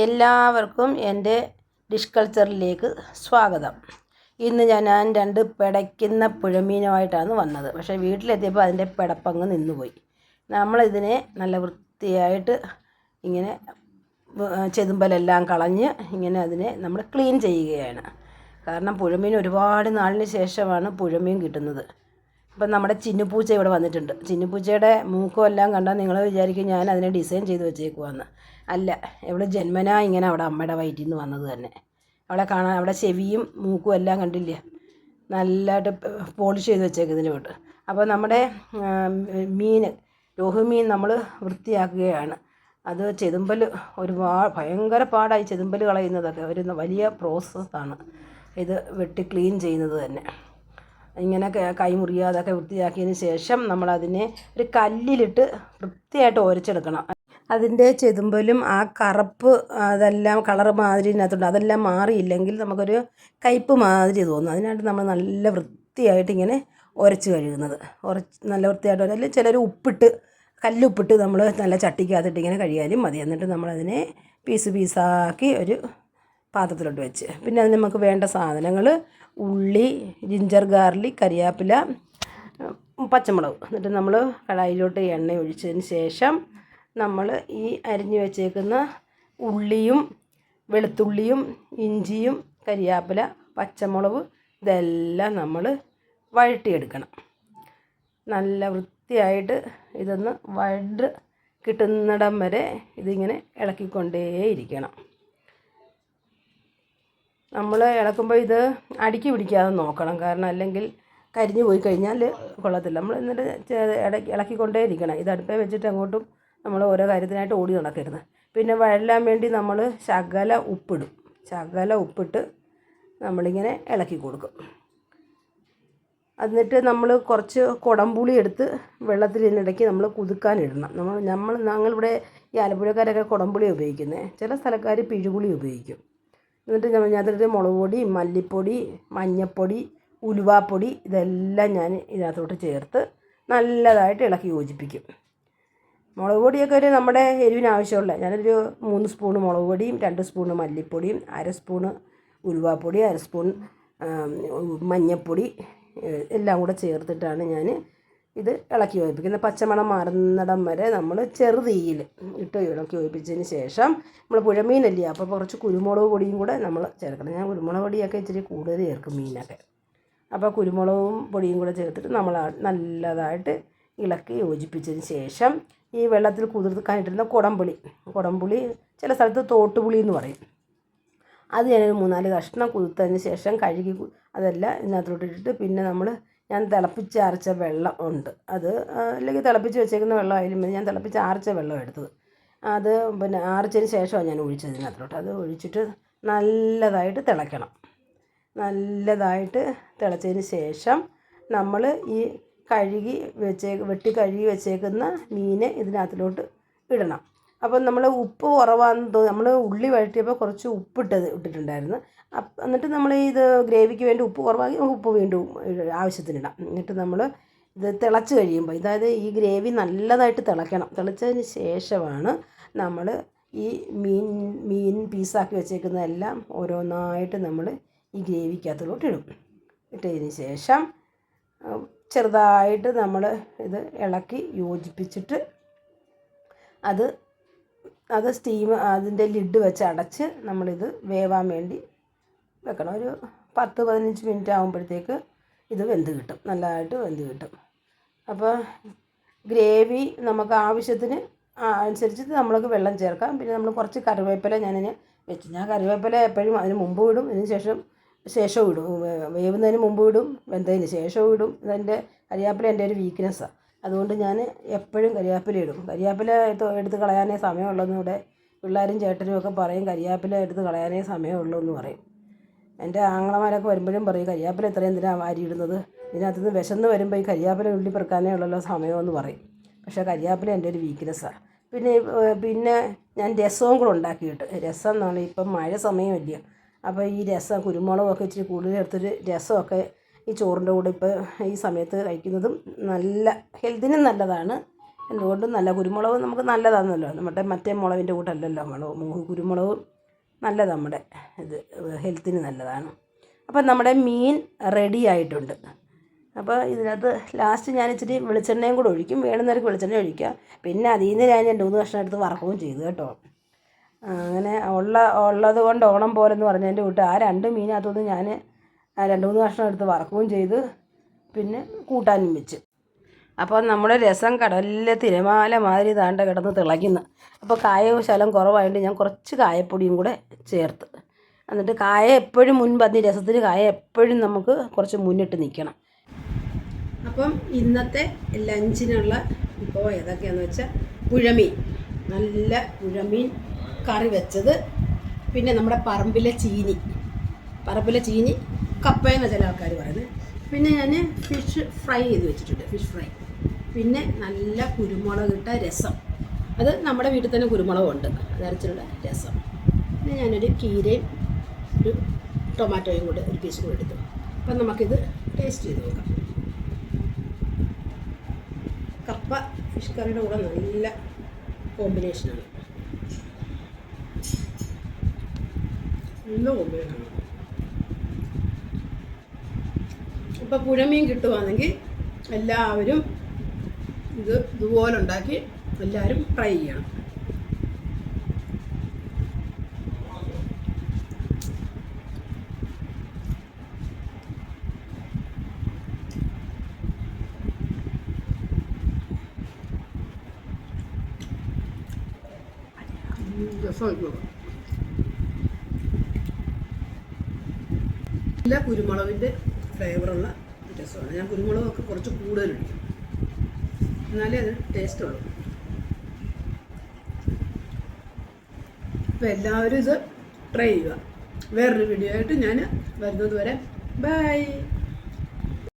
എല്ലാവർക്കും എൻ്റെ ഡിഷ് കൾച്ചറിലേക്ക് സ്വാഗതം. ഇന്ന് ഞാൻ രണ്ട് പിടയ്ക്കുന്ന പുഴമീനുമായിട്ടാണ് വന്നത്. പക്ഷേ വീട്ടിലെത്തിയപ്പോൾ അതിൻ്റെ പിടപ്പങ്ങ് നിന്നുപോയി. നമ്മളിതിനെ നല്ല വൃത്തിയായിട്ട് ഇങ്ങനെ ചെതുമ്പലെല്ലാം കളഞ്ഞ് ഇങ്ങനെ അതിനെ നമ്മൾ ക്ലീൻ ചെയ്യുകയാണ്. കാരണം പുഴമീൻ ഒരുപാട് നാളിന് ശേഷമാണ് പുഴമീൻ കിട്ടുന്നത്. ഇപ്പം നമ്മുടെ ചിന്നുപൂച്ച ഇവിടെ വന്നിട്ടുണ്ട്. ചിന്നുപൂച്ചയുടെ മൂക്കും എല്ലാം കണ്ടാൽ നിങ്ങൾ വിചാരിക്കും ഞാൻ അതിനെ ഡിസൈൻ ചെയ്ത് വെച്ചേക്കുവാന്ന്. അല്ല, ഇവിടെ ജന്മനാ ഇങ്ങനെ അവിടെ അമ്മയുടെ വയറ്റിൽ നിന്ന് വന്നത് തന്നെ. അവളെ കാണാൻ അവിടെ ചെവിയും മൂക്കും എല്ലാം കണ്ടില്ലേ, നല്ലതായിട്ട് പോളിഷ് ചെയ്ത് വെച്ചേക്കുന്നതിന് തൊട്ട്. അപ്പോൾ നമ്മുടെ മീൻ രോഹുമീൻ നമ്മൾ വൃത്തിയാക്കുകയാണ്. അത് ചെതുമ്പൽ ഭയങ്കര പാടായി ചെതുമ്പൽ കളയുന്നതൊക്കെ ഒരു വലിയ പ്രോസസ്സാണ്. ഇത് വെട്ടി ക്ലീൻ ചെയ്യുന്നത് തന്നെ. ഇങ്ങനെ കൈമുറിയാതൊക്കെ വൃത്തിയാക്കിയതിന് ശേഷം നമ്മളതിനെ ഒരു കല്ലിലിട്ട് വൃത്തിയായിട്ട് ഉരച്ചെടുക്കണം. അതിൻ്റെ ചെതുമ്പലും ആ കറുപ്പ് അതെല്ലാം കളർ മാതിരി ഇതിനകത്തുണ്ട്. അതെല്ലാം മാറിയില്ലെങ്കിൽ നമുക്കൊരു കയ്പ്പ് മാതിരി തോന്നും. അതിനായിട്ട് നമ്മൾ നല്ല വൃത്തിയായിട്ട് ഇങ്ങനെ ഉരച്ച് കഴുകുന്നത്. നല്ല വൃത്തിയായിട്ട് അതിൽ ചിലർ കല്ലുപ്പിട്ട് നമ്മൾ നല്ല ചട്ടിക്കകത്തിട്ട് ഇങ്ങനെ കഴുകിയാലും മതി. എന്നിട്ട് നമ്മളതിനെ പീസാക്കി ഒരു പാത്രത്തിലോട്ട് വെച്ച്, പിന്നെ അതിന് നമുക്ക് വേണ്ട സാധനങ്ങൾ ഉള്ളി, ജിഞ്ചർ ഗാർലിക്, കരിയാപ്പില, പച്ചമുളക്. എന്നിട്ട് നമ്മൾ കടായിലോട്ട് എണ്ണ ഒഴിച്ചതിന് ശേഷം നമ്മൾ ഈ അരിഞ്ഞു വെച്ചേക്കുന്ന ഉള്ളിയും വെളുത്തുള്ളിയും ഇഞ്ചിയും കരിയാപ്പില പച്ചമുളക് ഇതെല്ലാം നമ്മൾ വഴട്ടിയെടുക്കണം. നല്ല വൃത്തിയായിട്ട് ഇതൊന്ന് കിട്ടുന്നിടം വരെ ഇതിങ്ങനെ ഇളക്കിക്കൊണ്ടേയിരിക്കണം. നമ്മൾ ഇളക്കുമ്പോൾ ഇത് അടുക്കി പിടിക്കാതെ നോക്കണം, കാരണം അല്ലെങ്കിൽ കരിഞ്ഞു പോയി കഴിഞ്ഞാൽ കൊള്ളത്തില്ല. നമ്മൾ എന്നിട്ട് ഇളക്കിക്കൊണ്ടേ ഇരിക്കണം. ഇത് അടുപ്പേ വെച്ചിട്ട് അങ്ങോട്ടും നമ്മൾ ഓരോ കാര്യത്തിനായിട്ട് ഓടി നടക്കരുത്. പിന്നെ വഴലാൻ വേണ്ടി നമ്മൾ ശകല ഉപ്പിട്ട് നമ്മളിങ്ങനെ ഇളക്കി കൊടുക്കും. എന്നിട്ട് നമ്മൾ കുറച്ച് കുടംപുളി എടുത്ത് വെള്ളത്തിനിടയ്ക്ക് നമ്മൾ കുതുക്കാനിടണം. ഞങ്ങളിവിടെ ഈ ആലപ്പുഴക്കാരൊക്കെ കുടംപുളി ഉപയോഗിക്കുന്നത്, ചില സ്ഥലക്കാർ പിഴുപുളി ഉപയോഗിക്കും. എന്നിട്ട് അതിൽ മുളക് പൊടി, മല്ലിപ്പൊടി, മഞ്ഞൾപ്പൊടി, ഉലുവാപ്പൊടി ഇതെല്ലാം ഞാൻ ഇതിനകത്തോട്ട് ചേർത്ത് നല്ലതായിട്ട് ഇളക്കി യോജിപ്പിക്കും. മുളക് പൊടിയൊക്കെ നമ്മുടെ എരിവിന് ആവശ്യമുള്ള ഞാനൊരു 3 സ്പൂണ് മുളക് പൊടിയും 2 സ്പൂണ് മല്ലിപ്പൊടിയും 1/2 സ്പൂണ് ഉലുവാപ്പൊടി 1/2 സ്പൂൺ മഞ്ഞൾപ്പൊടി എല്ലാം കൂടെ ചേർത്തിട്ടാണ് ഞാൻ ഇത് ഇളക്കി യോജിപ്പിക്കുന്നത്. പച്ചമണം മാറുന്നിടം വരെ നമ്മൾ ചെറുതീയിൽ ഇട്ട് ഇളക്കി യോജിപ്പിച്ചതിന് ശേഷം നമ്മൾ പുഴമീനല്ലേ, അപ്പോൾ കുറച്ച് കുരുമുളക് പൊടിയും കൂടെ നമ്മൾ ചേർക്കണം. ഞാൻ കുരുമുളക് പൊടിയൊക്കെ ഇച്ചിരി കൂടുതൽ ചേർക്കും മീനൊക്കെ. അപ്പോൾ കുരുമുളകും പൊടിയും കൂടെ ചേർത്തിട്ട് നമ്മൾ നല്ലതായിട്ട് ഇളക്കി യോജിപ്പിച്ചതിന് ശേഷം ഈ വെള്ളത്തിൽ കുതിർക്കാനിട്ടിരുന്ന കുടംപുളി ചില സ്ഥലത്ത് തോട്ടുപുളി എന്ന് പറയും, അത് ഞാനൊരു 3-4 കഷ്ണം കുതിർത്തതിന് ശേഷം കഴുകി അതെല്ലാം ഇതിനകത്തോട്ട് ഇട്ടിട്ട് പിന്നെ ഞാൻ തിളപ്പിച്ചാറിച്ച വെള്ളം ഉണ്ട്, അത് അല്ലെങ്കിൽ തിളപ്പിച്ച് വെച്ചേക്കുന്ന വെള്ളം ആയാലും മതി. ഞാൻ തിളപ്പിച്ചാറിച്ച വെള്ളം എടുത്തത്, അത് പിന്നെ ആറിച്ചതിന് ശേഷമാണ് ഞാൻ ഒഴിച്ചത് ഇതിനകത്തോട്ട്. അത് ഒഴിച്ചിട്ട് നല്ലതായിട്ട് തിളയ്ക്കണം. നല്ലതായിട്ട് തിളച്ചതിന് ശേഷം നമ്മൾ ഈ വെട്ടി കഴുകി വെച്ചേക്കുന്ന മീനെ ഇതിനകത്തിലോട്ട് ഇടണം. അപ്പം നമ്മൾ ഉപ്പ് കുറവാണെന്ന് തോന്നി, നമ്മൾ ഉള്ളി വഴറ്റിയപ്പോൾ കുറച്ച് ഇട്ടിട്ടുണ്ടായിരുന്നു. എന്നിട്ട് നമ്മൾ ഇത് ഗ്രേവിക്ക് വേണ്ടി ഉപ്പ് കുറവാക്കി ഉപ്പ് വീണ്ടും ആവശ്യത്തിനിടാം. എന്നിട്ട് നമ്മൾ ഇത് തിളച്ച് കഴിയുമ്പോൾ, അതായത് ഈ ഗ്രേവി നല്ലതായിട്ട് തിളയ്ക്കണം. തിളച്ചതിന് ശേഷമാണ് നമ്മൾ ഈ മീൻ പീസാക്കി വെച്ചേക്കുന്നതെല്ലാം ഓരോന്നായിട്ട് നമ്മൾ ഈ ഗ്രേവിക്കകത്തോട്ട് ഇട്ടതിന് ശേഷം ചെറുതായിട്ട് നമ്മൾ ഇത് ഇളക്കി യോജിപ്പിച്ചിട്ട് അത് അതിൻ്റെ ലിഡ് വെച്ച് അടച്ച് നമ്മളിത് വേവാൻ വേണ്ടി വെക്കണം. ഒരു 10-15 മിനിറ്റ് ആകുമ്പോഴത്തേക്ക് ഇത് നല്ലതായിട്ട് വെന്ത് കിട്ടും. അപ്പോൾ ഗ്രേവി നമുക്ക് ആവശ്യത്തിന് അനുസരിച്ചിട്ട് നമ്മൾക്ക് വെള്ളം ചേർക്കാം. പിന്നെ നമ്മൾ കുറച്ച് കറിവേപ്പില ഞാനിന് വെച്ചു. ഞാൻ കറിവേപ്പില എപ്പോഴും അതിന് മുമ്പ് ഇടും, ഇതിന് ശേഷവും ഇടും. വേവുന്നതിന് മുമ്പ് ഇടും, വെന്തതിന് ശേഷവും ഇടും. കരിവേപ്പില എൻ്റെ ഒരു വീക്ക്നെസ്സാണ്. അതുകൊണ്ട് ഞാൻ എപ്പോഴും കരിവേപ്പില ഇടും. കരിവേപ്പില എടുത്ത് കളയാനേ സമയമുള്ളൂ ഇവിടെ പിള്ളേരും ചേട്ടനും ഒക്കെ പറയും, കരിവേപ്പില എടുത്ത് കളയാനേ സമയമുള്ളൂ എന്ന് പറയും. എൻ്റെ ആങ്ങളമാരൊക്കെ വരുമ്പോഴും പറയും, കരിവേപ്പില ഇത്രയും എന്തിനാണ് വാരി ഇടുന്നത്, ഇതിനകത്തുനിന്ന് വിശന്ന് വരുമ്പോൾ ഈ കരിവേപ്പില ഉള്ളി പെറുക്കാനേ ഉള്ളല്ലോ സമയമെന്ന് പറയും. പക്ഷേ കരിവേപ്പില എൻ്റെ ഒരു വീക്ക്നെസ്സാണ്. പിന്നെ ഞാൻ രസവും കൂടെ ഉണ്ടാക്കിയിട്ട്, രസം എന്നാണ് ഇപ്പം മഴ സമയമല്ലയോ, അപ്പോൾ ഈ രസം കുരുമുളകൊക്കെ ഇച്ചിരി കൂടുതൽ എടുത്തൊരു രസമൊക്കെ ഈ ചോറിൻ്റെ കൂടെ ഇപ്പോൾ ഈ സമയത്ത് കഴിക്കുന്നതും നല്ല ഹെൽത്തിനും നല്ലതാണ്. എന്തുകൊണ്ടും നല്ല കുരുമുളക് നമുക്ക് നല്ലതാണല്ലോ, നമ്മുടെ മറ്റേ മുളകിൻ്റെ കൂട്ടല്ലല്ലോ കുരുമുളക് നല്ലത്, നമ്മുടെ ഇത് ഹെൽത്തിന് നല്ലതാണ്. അപ്പം നമ്മുടെ മീൻ റെഡി ആയിട്ടുണ്ട്. അപ്പോൾ ഇതിനകത്ത് ലാസ്റ്റ് ഞാൻ ഇച്ചിരി വെളിച്ചെണ്ണയും കൂടെ ഒഴിക്കും, വേണമെന്നവർക്ക് വെളിച്ചെണ്ണ ഒഴിക്കുക. പിന്നെ അതിൽ നിന്ന് ഞാൻ 2-3 കഷ്ണം എടുത്ത് വറക്കുകയും ചെയ്തു കേട്ടോ. അങ്ങനെ ഉള്ളത് കൊണ്ട് ഓണം പോലെന്ന് പറഞ്ഞതിൻ്റെ കൂട്ട് ആ 2 മീനകത്തൊന്നും ഞാൻ 2-3 കഷ്ണം എടുത്ത് വറക്കുകയും ചെയ്ത് പിന്നെ കൂട്ടാനും വെച്ച്. അപ്പോൾ നമ്മുടെ രസം കടലിലെ തിരമാല മാതിരി താണ്ട കിടന്ന് തിളയ്ക്കുന്നു. അപ്പോൾ കായവും ശകലം കുറവായതുകൊണ്ട് ഞാൻ കുറച്ച് കായപ്പൊടിയും കൂടെ ചേർത്ത്. എന്നിട്ട് കായ എപ്പോഴും രസത്തിന് കായ എപ്പോഴും നമുക്ക് കുറച്ച് മുന്നിട്ട് നിൽക്കണം. അപ്പം ഇന്നത്തെ ലഞ്ചിനുള്ള ഇപ്പോൾ ഏതൊക്കെയാണെന്ന് വെച്ചാൽ പുഴമീൻ, നല്ല പുഴമീൻ കറി വെച്ചത്, പിന്നെ നമ്മുടെ പറമ്പിലെ ചീനി കപ്പയെന്ന് ചില ആൾക്കാർ പറയുന്നത്, പിന്നെ ഞാൻ ഫിഷ് ഫ്രൈ ചെയ്ത് വെച്ചിട്ടുണ്ട്, ഫിഷ് ഫ്രൈ, പിന്നെ നല്ല കുരുമുളകിട്ട രസം, അത് നമ്മുടെ വീട്ടിൽ തന്നെ കുരുമുളകുണ്ട്, അതരച്ചിട്ടുള്ള രസം, പിന്നെ ഞാനൊരു കീരയും ഒരു ടൊമാറ്റോയും കൂടെ ഒരു പീസ് കൂടെ എടുത്തു. അപ്പം നമുക്കിത് ടേസ്റ്റ് ചെയ്ത് നോക്കാം. കപ്പ ഫിഷ് കറിയുടെ കൂടെ നല്ല കോമ്പിനേഷനാണ്, നല്ല കോമ്പിനേഷനാണ്. ഇപ്പോൾ പുഴമീൻ കിട്ടുവാണെങ്കിൽ എല്ലാവരും ഇതുപോലെ ഉണ്ടാക്കി എല്ലാവരും ട്രൈ ചെയ്യണം. നല്ല കുരുമുളകിൻ്റെ ഫ്ലേവറുള്ള രസമാണ്. ഞാൻ കുരുമുളകൊക്കെ കുറച്ച് കൂടുതലൊഴിക്കും, എന്നാലേ അത് ടേസ്റ്റുള്ളൂ. അപ്പോൾ എല്ലാവരും ഇത് ട്രൈ ചെയ്യുക. വേറൊരു വീഡിയോ ആയിട്ട് ഞാൻ വരുന്നത് വരെ ബൈ.